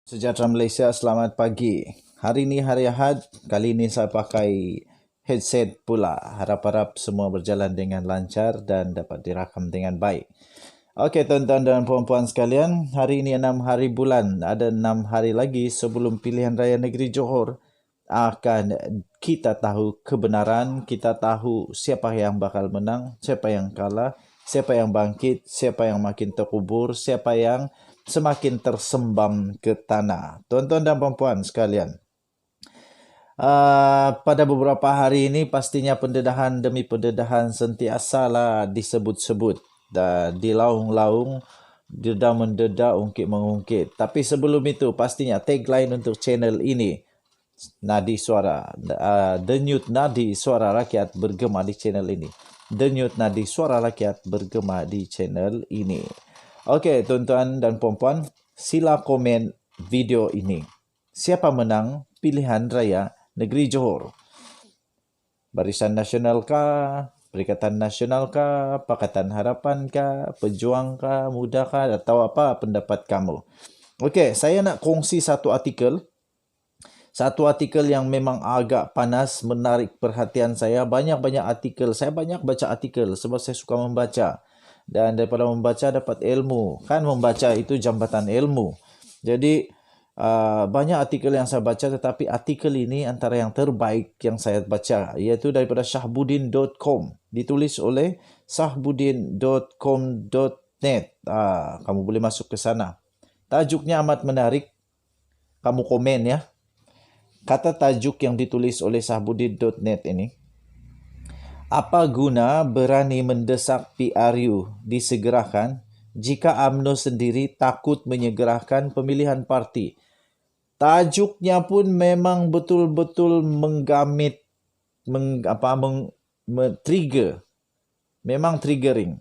Sejahtera Malaysia, selamat pagi. Hari ini hari Ahad, kali ini saya pakai headset pula. Harap-harap semua berjalan dengan lancar dan dapat direkam dengan baik. Okey, tuan-tuan dan puan-puan sekalian, hari ini 6 hari bulan. Ada 6 hari lagi sebelum pilihan raya negeri Johor. Akan kita tahu kebenaran, kita tahu siapa yang bakal menang, siapa yang kalah, siapa yang bangkit, siapa yang makin terkubur, siapa yang semakin tersembam ke tanah. Tuan-tuan dan puan-puan sekalian, pada beberapa hari ini pastinya pendedahan demi pendedahan sentiasalah disebut-sebut. Dilaung-laung, dedah mendedah, ungkit mengungkit. Tapi sebelum itu pastinya tagline untuk channel ini, Nadi Suara, denyut nadi suara rakyat bergema di channel ini. Denyut nadi suara rakyat bergema di channel ini. Okey, tuan-tuan dan puan-puan, sila komen video ini. Siapa menang pilihan raya negeri Johor? Barisan Nasional kah? Perikatan Nasional kah? Pakatan Harapan kah? Pejuang kah? Muda kah? Atau apa pendapat kamu? Okey, saya nak kongsi satu artikel. Satu artikel yang memang agak panas, menarik perhatian saya. Banyak-banyak artikel. Saya banyak baca artikel sebab saya suka membaca. Dan daripada membaca dapat ilmu. Kan membaca itu jambatan ilmu. Jadi banyak artikel yang saya baca, tetapi artikel ini antara yang terbaik yang saya baca, iaitu daripada shahbuddin.com. Ditulis oleh shahbuddin.com.net. Kamu boleh masuk ke sana. Tajuknya amat menarik. Kamu komen ya. Kata tajuk yang ditulis oleh shahbuddin.net ini, apa guna berani mendesak PRU disegerakan jika UMNO sendiri takut menyegerakan pemilihan parti? Tajuknya pun memang betul-betul menggamit, trigger. Memang triggering.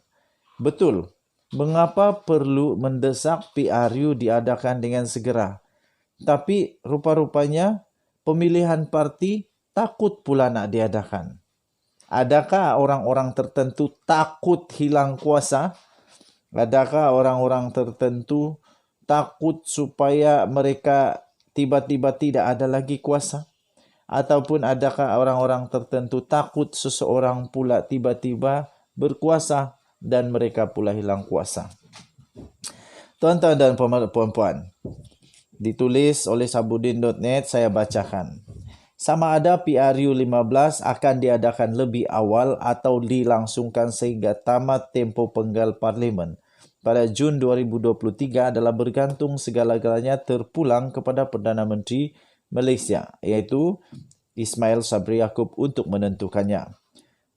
Betul. Mengapa perlu mendesak PRU diadakan dengan segera? Tapi rupa-rupanya pemilihan parti takut pula nak diadakan. Adakah orang-orang tertentu takut hilang kuasa? Adakah orang-orang tertentu takut supaya mereka tiba-tiba tidak ada lagi kuasa? Ataupun adakah orang-orang tertentu takut seseorang pula tiba-tiba berkuasa dan mereka pula hilang kuasa? Tuan-tuan dan puan-puan, ditulis oleh shahbuddin.net, saya bacakan. Sama ada PRU 15 akan diadakan lebih awal atau dilangsungkan sehingga tamat tempoh penggal parlimen pada Jun 2023 adalah bergantung segala-galanya terpulang kepada Perdana Menteri Malaysia, iaitu Ismail Sabri Yaakob untuk menentukannya.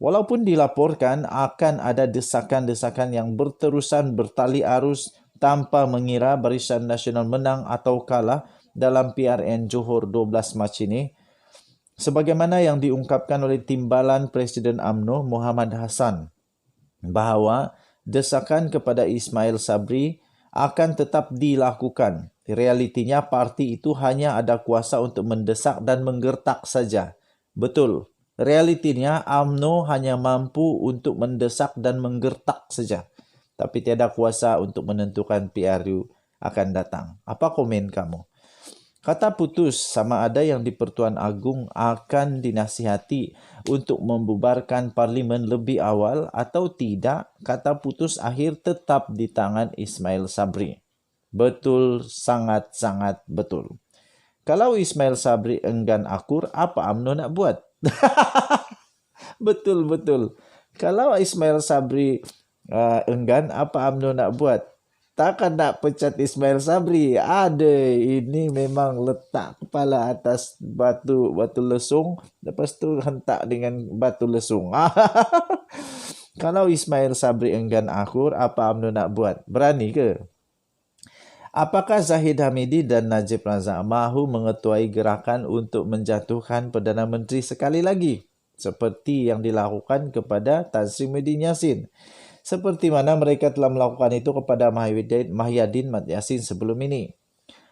Walaupun dilaporkan akan ada desakan-desakan yang berterusan bertali arus tanpa mengira Barisan Nasional menang atau kalah dalam PRN Johor 12 Mac ini, sebagaimana yang diungkapkan oleh Timbalan Presiden UMNO Muhammad Hassan, bahawa desakan kepada Ismail Sabri akan tetap dilakukan. Realitinya parti itu hanya ada kuasa untuk mendesak dan menggertak saja. Betul. Realitinya UMNO hanya mampu untuk mendesak dan menggertak saja. Tapi tiada kuasa untuk menentukan PRU akan datang. Apa komen kamu? Kata putus sama ada yang di-Pertuan Agong akan dinasihati untuk membubarkan parlimen lebih awal atau tidak, kata putus akhir tetap di tangan Ismail Sabri. Betul, sangat-sangat betul. Kalau Ismail Sabri enggan akur, apa UMNO nak buat? Betul-betul. Kalau Ismail Sabri enggan, apa UMNO nak buat? Takkan nak pecat Ismail Sabri. Ada, ini memang letak kepala atas batu lesung, lepas tu hentak dengan batu lesung. Kalau Ismail Sabri enggan akur, apa UMNO nak buat? Berani ke? Apakah Zahid Hamidi dan Najib Razak mahu mengetuai gerakan untuk menjatuhkan Perdana Menteri sekali lagi, seperti yang dilakukan kepada Tan Sri Muhyiddin Yassin? Seperti mana mereka telah melakukan itu kepada Mahyadin Mat Yassin sebelum ini.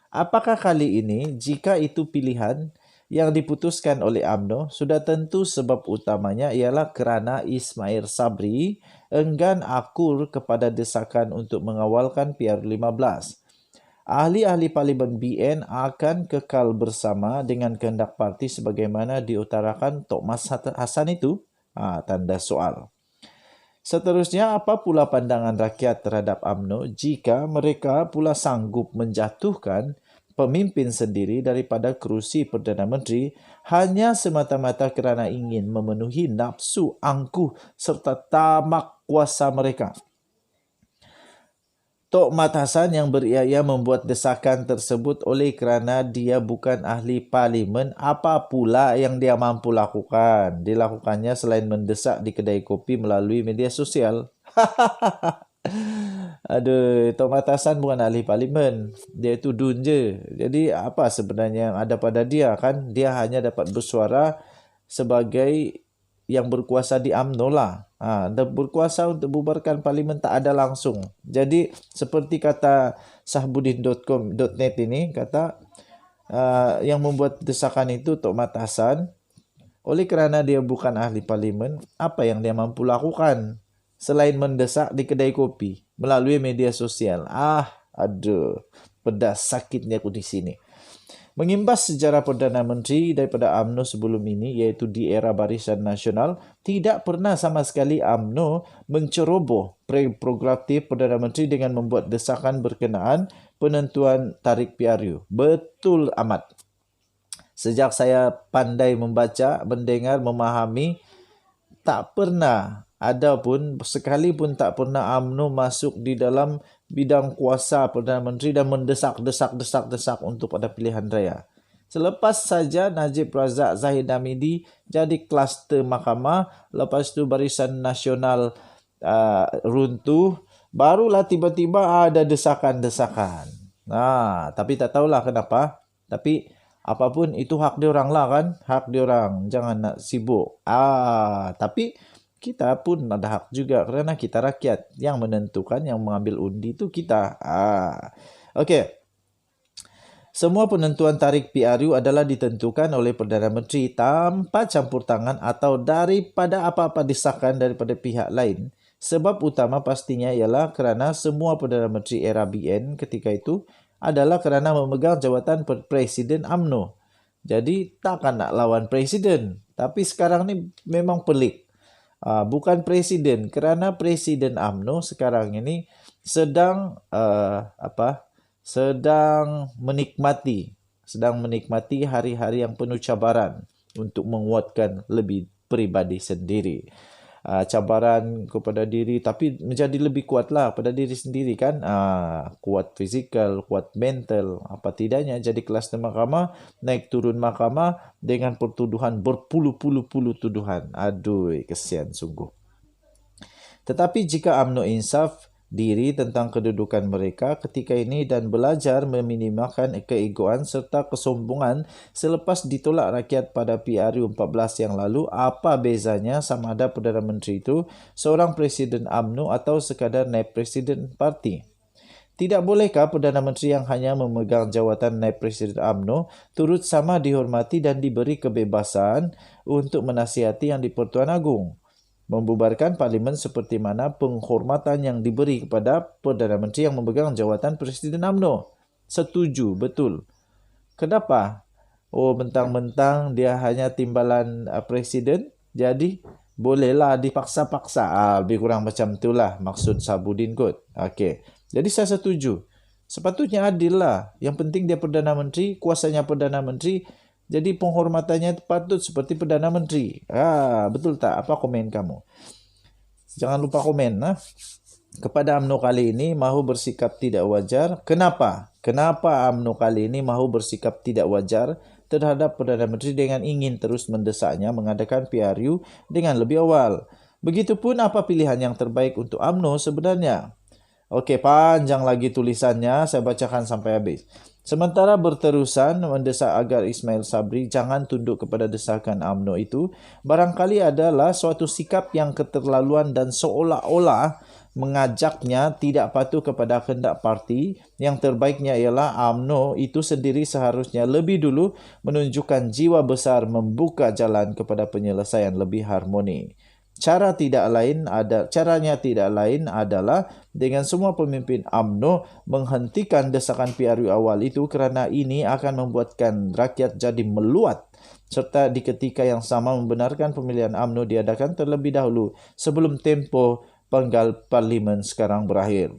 Apakah kali ini, jika itu pilihan yang diputuskan oleh UMNO, sudah tentu sebab utamanya ialah kerana Ismail Sabri enggan akur kepada desakan untuk mengawalkan PRU 15. ahli-ahli Parlimen BN akan kekal bersama dengan kehendak parti sebagaimana diutarakan Tok Mas Hassan itu? Tanda soal. Seterusnya, apa pula pandangan rakyat terhadap UMNO jika mereka pula sanggup menjatuhkan pemimpin sendiri daripada kerusi Perdana Menteri hanya semata-mata kerana ingin memenuhi nafsu angkuh serta tamak kuasa mereka? Tok Mat Hassan yang beriaya membuat desakan tersebut oleh kerana dia bukan ahli parlimen. Apa pula yang dia mampu lakukan? Dilakukannya selain mendesak di kedai kopi melalui media sosial. Aduh, Tok Mat Hassan bukan ahli parlimen. Dia itu dun je. Jadi apa sebenarnya yang ada pada dia kan? Dia hanya dapat bersuara sebagai yang berkuasa di UMNO lah. Berkuasa untuk bubarkan parlimen tak ada langsung. Jadi seperti kata sahbudin.com.net ini, kata yang membuat desakan itu Tok Mat Hassan, oleh kerana dia bukan ahli parlimen, apa yang dia mampu lakukan selain mendesak di kedai kopi melalui media sosial? Aduh, pedas sakitnya aku di sini. Mengimbas sejarah Perdana Menteri daripada UMNO sebelum ini, iaitu di era Barisan Nasional, tidak pernah sama sekali UMNO menceroboh prerogatif Perdana Menteri dengan membuat desakan berkenaan penentuan tarikh PRU. Betul amat. Sejak saya pandai membaca, mendengar, memahami, tak pernah ada pun, sekalipun tak pernah UMNO masuk di dalam bidang kuasa Perdana Menteri dan mendesak untuk pada pilihan raya. Selepas saja Najib Razak Zahid Hamidi jadi kluster mahkamah, lepas tu Barisan Nasional runtuh, barulah tiba-tiba ada desakan-desakan. Tapi tak tahulah kenapa. Tapi apapun itu hak diorang lah kan. Hak diorang, jangan nak sibuk. Tapi kita pun ada hak juga kerana kita rakyat. Yang menentukan, yang mengambil undi itu kita. Okey. Semua penentuan tarikh PRU adalah ditentukan oleh Perdana Menteri tanpa campur tangan atau daripada apa-apa desakan daripada pihak lain. Sebab utama pastinya ialah kerana semua Perdana Menteri era BN ketika itu adalah kerana memegang jawatan Presiden UMNO. Jadi takkan nak lawan Presiden. Tapi sekarang ni memang pelik. Bukan Presiden, kerana Presiden UMNO sekarang ini sedang menikmati hari-hari yang penuh cabaran untuk menguatkan lebih pribadi sendiri. Cabaran kepada diri, tapi menjadi lebih kuatlah pada diri sendiri kan. Kuat fizikal, kuat mental, apa tidaknya jadi kluster mahkamah, naik turun mahkamah dengan pertuduhan berpuluh-puluh tuduhan. Aduh, kesian sungguh. Tetapi jika UMNO insaf diri tentang kedudukan mereka ketika ini dan belajar meminimalkan keegoan serta kesombongan selepas ditolak rakyat pada PRU 14 yang lalu, apa bezanya sama ada Perdana Menteri itu seorang Presiden UMNO atau sekadar naib Presiden parti? Tidak bolehkah Perdana Menteri yang hanya memegang jawatan naib Presiden UMNO turut sama dihormati dan diberi kebebasan untuk menasihati yang di-Pertuan Agong? Membubarkan parlimen seperti mana penghormatan yang diberi kepada Perdana Menteri yang memegang jawatan Presiden UMNO. Setuju, betul. Kenapa? Mentang-mentang dia hanya timbalan Presiden, jadi bolehlah dipaksa-paksa. Lebih kurang macam itulah maksud Sabudin kot. Okey. Jadi saya setuju. Sepatutnya adil lah. Yang penting dia Perdana Menteri, kuasanya Perdana Menteri, jadi penghormatannya patut seperti Perdana Menteri. Betul tak? Apa komen kamu? Jangan lupa komen. Kepada UMNO kali ini mahu bersikap tidak wajar. Kenapa? Kenapa UMNO kali ini mahu bersikap tidak wajar terhadap Perdana Menteri dengan ingin terus mendesaknya mengadakan PRU dengan lebih awal? Begitupun apa pilihan yang terbaik untuk UMNO sebenarnya? Okey, panjang lagi tulisannya. Saya bacakan sampai habis. Sementara berterusan mendesak agar Ismail Sabri jangan tunduk kepada desakan UMNO itu, barangkali adalah suatu sikap yang keterlaluan dan seolah-olah mengajaknya tidak patuh kepada kehendak parti. Yang terbaiknya ialah UMNO itu sendiri seharusnya lebih dulu menunjukkan jiwa besar membuka jalan kepada penyelesaian lebih harmoni. Caranya tidak lain adalah dengan semua pemimpin UMNO menghentikan desakan PRU awal itu kerana ini akan membuatkan rakyat jadi meluat serta di ketika yang sama membenarkan pemilihan UMNO diadakan terlebih dahulu sebelum tempoh penggal parlimen sekarang berakhir.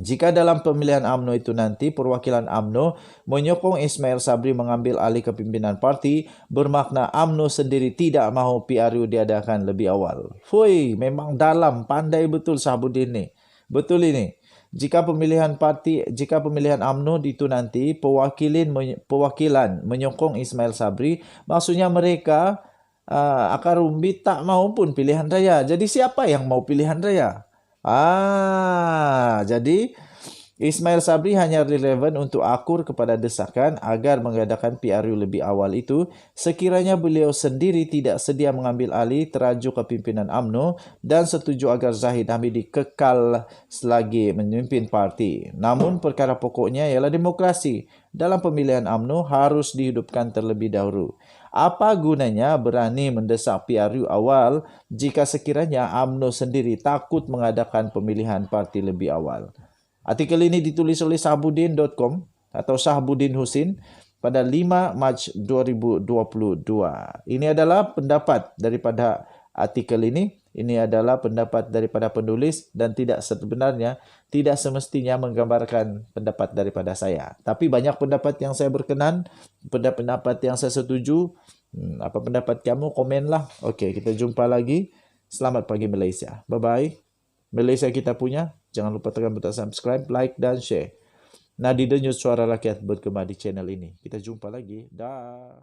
Jika dalam pemilihan UMNO itu nanti perwakilan UMNO menyokong Ismail Sabri mengambil alih kepimpinan parti, bermakna UMNO sendiri tidak mahu PRU diadakan lebih awal. Fui, memang dalam, pandai betul Sahabudin ni. Betul ini. Jika pemilihan UMNO itu nanti perwakilan menyokong Ismail Sabri, maksudnya mereka akar umbi tak mahu pun pilihan raya. Jadi siapa yang mau pilihan raya? Jadi Ismail Sabri hanya relevan untuk akur kepada desakan agar mengadakan PRU lebih awal itu sekiranya beliau sendiri tidak sedia mengambil alih teraju kepimpinan UMNO dan setuju agar Zahid Hamidi kekal selagi memimpin parti. Namun perkara pokoknya ialah demokrasi. Dalam pemilihan UMNO harus dihidupkan terlebih dahulu. Apa gunanya berani mendesak PRU awal jika sekiranya UMNO sendiri takut mengadakan pemilihan parti lebih awal? Artikel ini ditulis oleh Sahabudin.com atau Sahabudin Husin pada 5 Mac 2022. Ini adalah pendapat daripada artikel ini. Ini adalah pendapat daripada penulis dan tidak semestinya menggambarkan pendapat daripada saya. Tapi banyak pendapat yang saya berkenan, pendapat yang saya setuju. Apa pendapat kamu? Komenlah. Okey, kita jumpa lagi. Selamat pagi Malaysia. Bye-bye. Malaysia kita punya. Jangan lupa tekan butang subscribe, like dan share. Nadi Denyut, suara rakyat bergema di channel ini. Kita jumpa lagi. Dah.